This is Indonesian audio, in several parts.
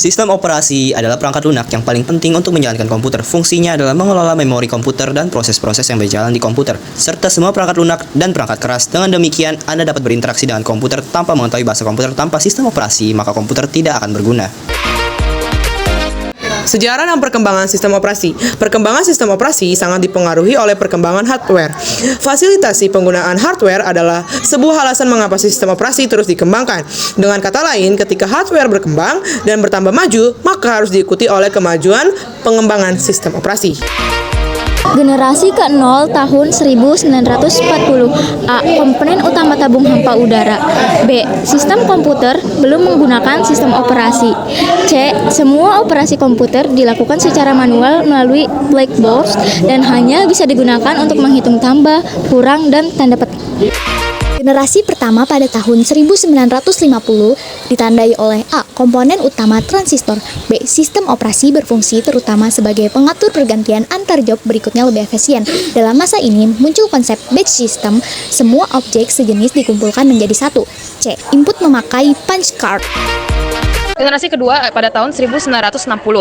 Sistem operasi adalah perangkat lunak yang paling penting untuk menjalankan komputer. Fungsinya adalah mengelola memori komputer dan proses-proses yang berjalan di komputer, serta semua perangkat lunak dan perangkat keras. Dengan demikian, Anda dapat berinteraksi dengan komputer tanpa mengetahui bahasa komputer. Tanpa sistem operasi, maka komputer tidak akan berguna. Sejarah dan perkembangan sistem operasi. Perkembangan sistem operasi sangat dipengaruhi oleh perkembangan hardware. Fasilitasi penggunaan hardware adalah sebuah alasan mengapa sistem operasi terus dikembangkan. Dengan kata lain, ketika hardware berkembang dan bertambah maju, maka harus diikuti oleh kemajuan pengembangan sistem operasi. Generasi ke-0 tahun 1940. A. Komponen utama tabung hampa udara. B. Sistem komputer belum menggunakan sistem operasi. C. Semua operasi komputer dilakukan secara manual melalui black box dan hanya bisa digunakan untuk menghitung tambah, kurang, dan tanda petik. Generasi pertama pada tahun 1950 ditandai oleh A. Komponen utama transistor. B. Sistem operasi berfungsi terutama sebagai pengatur pergantian antar job berikutnya lebih efisien. Dalam masa ini muncul konsep batch system. Semua objek sejenis dikumpulkan menjadi satu. C. Input memakai punch card. Generasi kedua pada tahun 1960.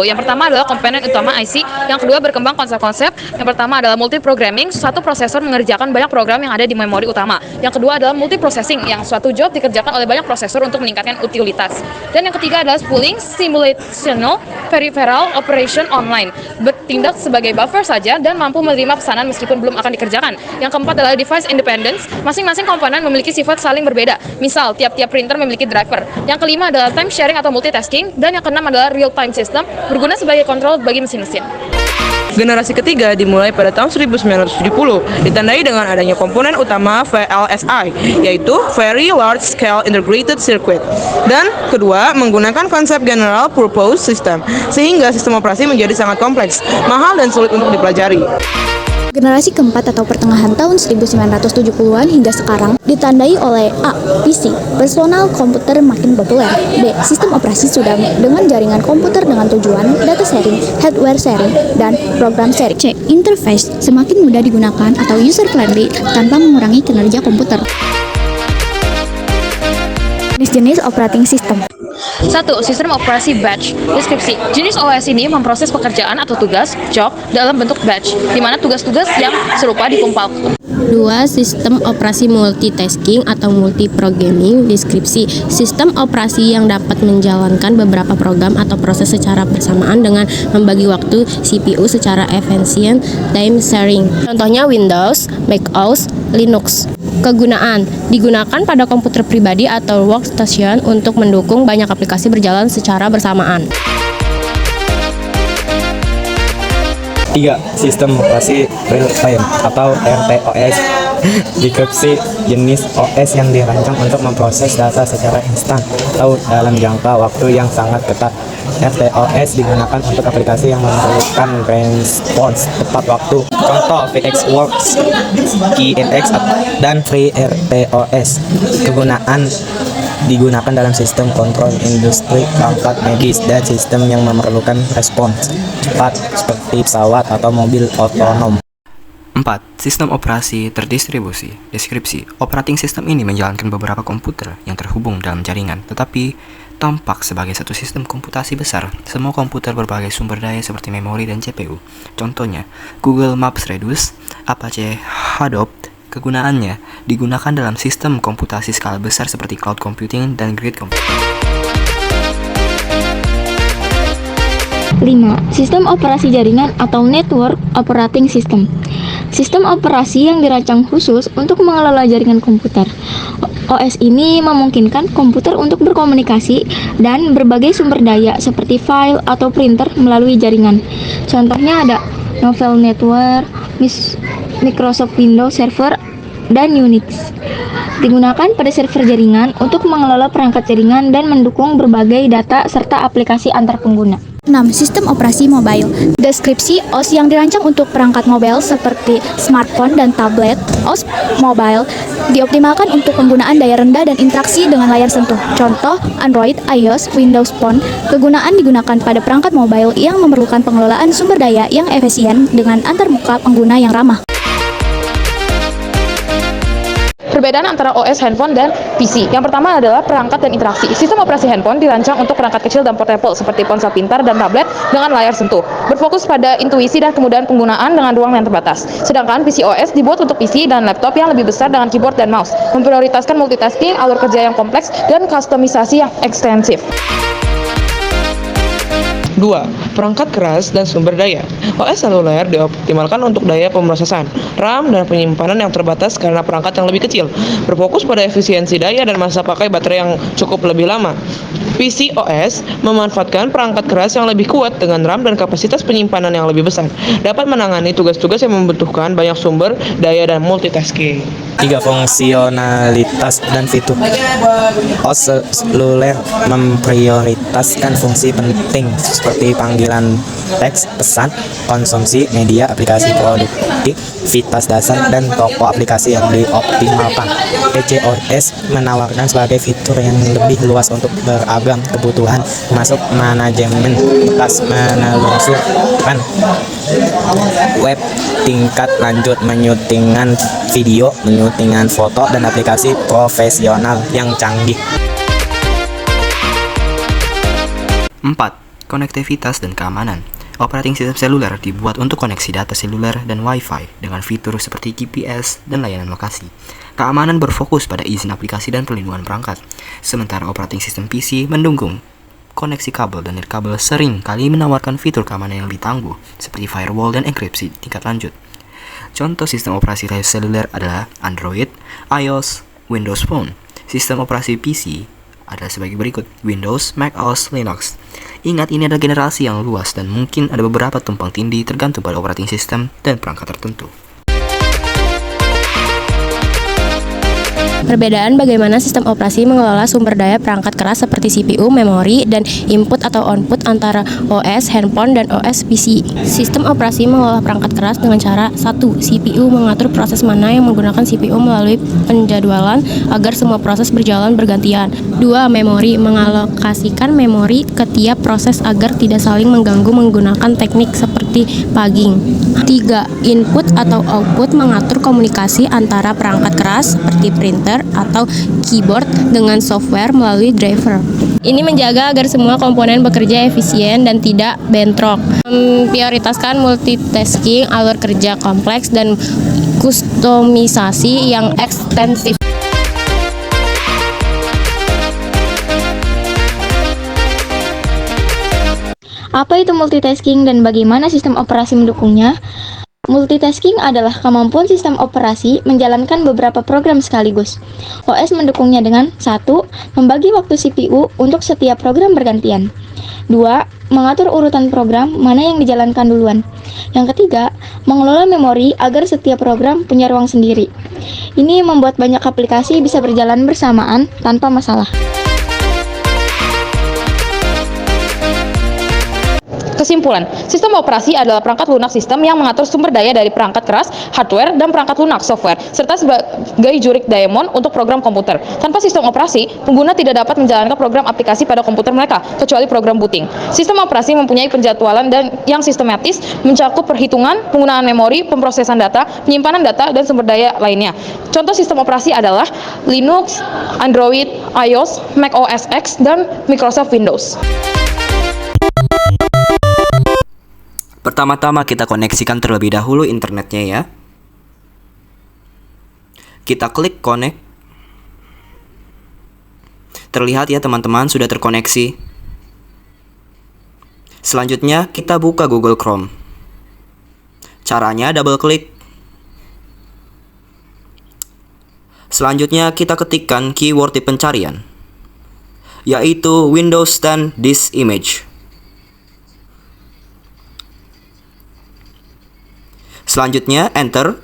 Yang pertama adalah komponen utama IC, yang kedua berkembang konsep-konsep. Yang pertama adalah multiprogramming, suatu prosesor mengerjakan banyak program yang ada di memori utama. Yang kedua adalah multiprocessing, yang suatu job dikerjakan oleh banyak prosesor untuk meningkatkan utilitas. Dan yang ketiga adalah spooling, simulational peripheral operation online, bertindak sebagai buffer saja dan mampu menerima pesanan meskipun belum akan dikerjakan. Yang keempat adalah device independence, masing-masing komponen memiliki sifat saling berbeda. Misal, tiap-tiap printer memiliki driver. Yang kelima adalah time sharing atau multitasking, dan yang keenam adalah real-time system, berguna sebagai kontrol bagi mesin-mesin. Generasi ketiga dimulai pada tahun 1970, ditandai dengan adanya komponen utama VLSI, yaitu Very Large Scale Integrated Circuit. Dan kedua, menggunakan konsep General Purpose System, sehingga sistem operasi menjadi sangat kompleks, mahal, dan sulit untuk dipelajari. Generasi keempat atau pertengahan tahun 1970-an hingga sekarang ditandai oleh A. PC, personal komputer makin populer. B. Sistem operasi sudah dengan jaringan komputer dengan tujuan data sharing, hardware sharing, dan program sharing. C. Interface semakin mudah digunakan atau user friendly tanpa mengurangi kinerja komputer. Jenis-jenis operating system. 1. Sistem operasi batch. Deskripsi. Jenis OS ini memproses pekerjaan atau tugas, job, dalam bentuk batch, di mana tugas-tugas yang serupa dikumpul. 2. Sistem operasi multitasking atau multiprogramming. Deskripsi. Sistem operasi yang dapat menjalankan beberapa program atau proses secara bersamaan dengan membagi waktu CPU secara efisien. Time sharing. Contohnya Windows, macOS, Linux. Kegunaan. Digunakan pada komputer pribadi atau workstation untuk mendukung banyak aplikasi berjalan secara bersamaan. 3. Sistem operasi real time atau RTOS. Deskripsi. Jenis OS yang dirancang untuk memproses data secara instan atau dalam jangka waktu yang sangat ketat. RTOS digunakan untuk aplikasi yang memerlukan respons tepat waktu. Contoh VxWorks, KeyNX, dan FreeRTOS. Kegunaan digunakan dalam sistem kontrol industri, perangkat medis, dan sistem yang memerlukan respons cepat seperti pesawat atau mobil otonom. 4. Sistem operasi terdistribusi. Deskripsi. Operating system ini menjalankan beberapa komputer yang terhubung dalam jaringan, tetapi tampak sebagai satu sistem komputasi besar. Semua komputer berbagai sumber daya seperti memori dan CPU. Contohnya, Google Maps Reduce, Apache Hadoop. Kegunaannya digunakan dalam sistem komputasi skala besar seperti cloud computing dan grid computing. 5. Sistem operasi jaringan atau network operating system. Sistem operasi yang dirancang khusus untuk mengelola jaringan komputer. OS ini memungkinkan komputer untuk berkomunikasi dan berbagai sumber daya seperti file atau printer melalui jaringan. Contohnya ada Novell Network, Microsoft Windows Server, dan Unix. Digunakan pada server jaringan untuk mengelola perangkat jaringan dan mendukung berbagai data serta aplikasi antar pengguna. 6. Sistem operasi mobile. Deskripsi OS yang dirancang untuk perangkat mobile seperti smartphone dan tablet. OS mobile dioptimalkan untuk penggunaan daya rendah dan interaksi dengan layar sentuh. Contoh Android, iOS, Windows Phone. Kegunaan digunakan pada perangkat mobile yang memerlukan pengelolaan sumber daya yang efisien dengan antarmuka pengguna yang ramah. Perbedaan antara OS handphone dan PC. Yang pertama adalah perangkat dan interaksi. Sistem operasi handphone dirancang untuk perangkat kecil dan portable seperti ponsel pintar dan tablet dengan layar sentuh. Berfokus pada intuisi dan kemudahan penggunaan dengan ruang yang terbatas. Sedangkan PC OS dibuat untuk PC dan laptop yang lebih besar dengan keyboard dan mouse, memprioritaskan multitasking, alur kerja yang kompleks, dan kustomisasi yang ekstensif. 2. Perangkat keras dan sumber daya. OS seluler dioptimalkan untuk daya pemrosesan, RAM, dan penyimpanan yang terbatas karena perangkat yang lebih kecil. Berfokus pada efisiensi daya dan masa pakai baterai yang cukup lebih lama. PC OS memanfaatkan perangkat keras yang lebih kuat dengan RAM dan kapasitas penyimpanan yang lebih besar. Dapat menangani tugas-tugas yang membutuhkan banyak sumber daya dan multitasking. 3. Fungsionalitas dan fitur. OS seluler memprioritaskan fungsi penting seperti panggilan teks, pesan, konsumsi media, aplikasi produktivitas dasar, dan toko aplikasi yang dioptimalkan. PC OS menawarkan sebagai fitur yang lebih luas untuk beragam kebutuhan, termasuk manajemen bekas, menelusuri web tingkat lanjut, menyutingan video, menyutingan foto, dan aplikasi profesional yang canggih. 4. Konektivitas dan keamanan. Operating sistem seluler dibuat untuk koneksi data seluler dan Wi-Fi dengan fitur seperti GPS dan layanan lokasi. Keamanan berfokus pada izin aplikasi dan perlindungan perangkat, sementara operating sistem PC mendukung koneksi kabel dan nirkabel, sering kali menawarkan fitur keamanan yang lebih tangguh seperti firewall dan enkripsi tingkat lanjut. Contoh sistem operasi seluler adalah Android, iOS, Windows Phone. Sistem operasi PC adalah sebagai berikut: Windows, Mac OS, Linux. Ingat, ini adalah generasi yang luas dan mungkin ada beberapa tumpang tindih tergantung pada operating system dan perangkat tertentu. Perbedaan bagaimana sistem operasi mengelola sumber daya perangkat keras seperti CPU, memori, dan input atau output antara OS handphone dan OS PC. Sistem operasi mengelola perangkat keras dengan cara 1. CPU mengatur proses mana yang menggunakan CPU melalui penjadwalan agar semua proses berjalan bergantian. 2. Memori mengalokasikan memori ke tiap proses agar tidak saling mengganggu menggunakan teknik seperti pugging. 3. Input atau output mengatur komunikasi antara perangkat keras seperti printer atau keyboard dengan software melalui driver. Ini menjaga agar semua komponen bekerja efisien dan tidak bentrok. Memprioritaskan multitasking, alur kerja kompleks, dan kustomisasi yang ekstensif. Apa itu multitasking dan bagaimana sistem operasi mendukungnya? Multitasking adalah kemampuan sistem operasi menjalankan beberapa program sekaligus. OS mendukungnya dengan 1. Membagi waktu CPU untuk setiap program bergantian. 2. Mengatur urutan program mana yang dijalankan duluan. Yang ketiga, mengelola memori agar setiap program punya ruang sendiri. Ini membuat banyak aplikasi bisa berjalan bersamaan tanpa masalah. Kesimpulan, sistem operasi adalah perangkat lunak sistem yang mengatur sumber daya dari perangkat keras, hardware, dan perangkat lunak, software, serta sebagai jurik daemon untuk program komputer. Tanpa sistem operasi, pengguna tidak dapat menjalankan program aplikasi pada komputer mereka, kecuali program booting. Sistem operasi mempunyai penjadwalan dan yang sistematis, mencakup perhitungan, penggunaan memori, pemrosesan data, penyimpanan data, dan sumber daya lainnya. Contoh sistem operasi adalah Linux, Android, iOS, Mac OS X, dan Microsoft Windows. Pertama-tama kita koneksikan terlebih dahulu internetnya ya. Kita klik connect. Terlihat ya teman-teman sudah terkoneksi. Selanjutnya kita buka Google Chrome. Caranya double klik. Selanjutnya kita ketikkan keyword di pencarian, yaitu Windows dan This Image. Selanjutnya enter.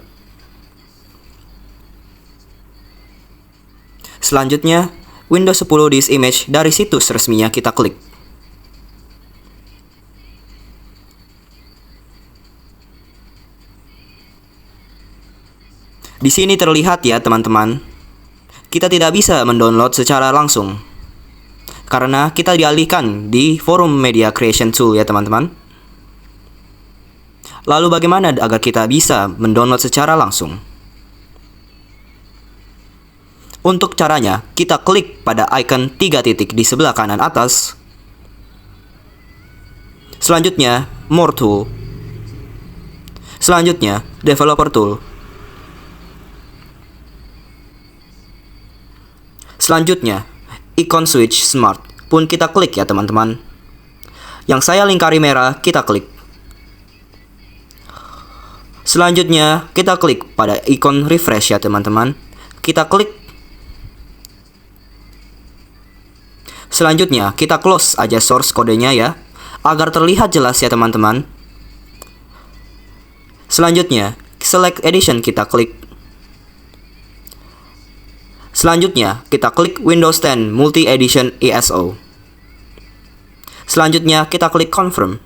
Selanjutnya Windows 10 This Image, dari situs resminya kita klik. Di sini terlihat ya teman-teman, kita tidak bisa mendownload secara langsung karena kita dialihkan di forum media creation tool ya teman-teman. Lalu bagaimana agar kita bisa mendownload secara langsung? Untuk caranya, kita klik pada icon 3 titik di sebelah kanan atas. Selanjutnya, More Tool. Selanjutnya, Developer Tool. Selanjutnya, ikon switch smart pun kita klik ya teman-teman. Yang saya lingkari merah, kita klik. Selanjutnya, kita klik pada ikon refresh ya teman-teman. Kita klik. Selanjutnya, kita close aja source kodenya ya, agar terlihat jelas ya teman-teman. Selanjutnya, select edition kita klik. Selanjutnya, kita klik Windows 10 Multi Edition ISO. Selanjutnya, kita klik confirm.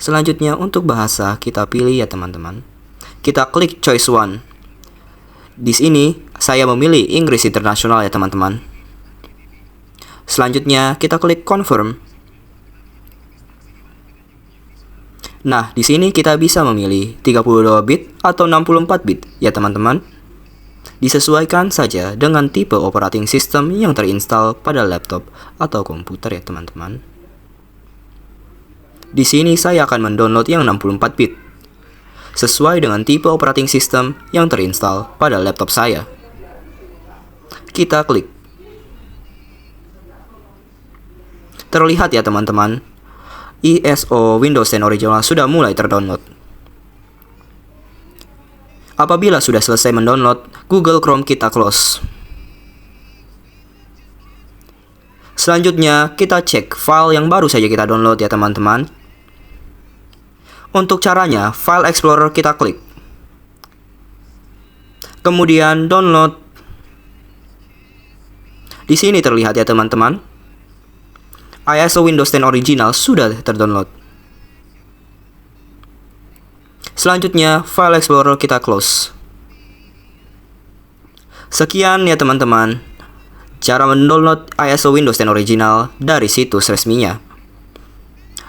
Selanjutnya, untuk bahasa kita pilih ya teman-teman. Kita klik choice one. Di sini saya memilih Inggris Internasional ya teman-teman. Selanjutnya kita klik confirm. Nah, di sini kita bisa memilih 32 bit atau 64 bit ya teman-teman. Disesuaikan saja dengan tipe operating system yang terinstall pada laptop atau komputer ya teman-teman. Di sini saya akan mendownload yang 64 bit sesuai dengan tipe operating system yang terinstall pada laptop saya. Kita klik. Terlihat ya teman-teman, ISO Windows 10 original sudah mulai terdownload. Apabila sudah selesai mendownload, Google Chrome kita close. Selanjutnya, kita cek file yang baru saja kita download ya teman-teman. Untuk caranya, File Explorer kita klik. Kemudian download. Di sini terlihat ya teman-teman, ISO Windows 10 original sudah terdownload. Selanjutnya, File Explorer kita close. Sekian ya teman-teman, cara mendownload ISO Windows 10 original dari situs resminya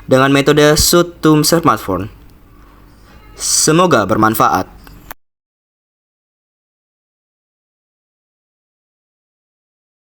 dengan metode Shoot to Smartphone. Semoga bermanfaat.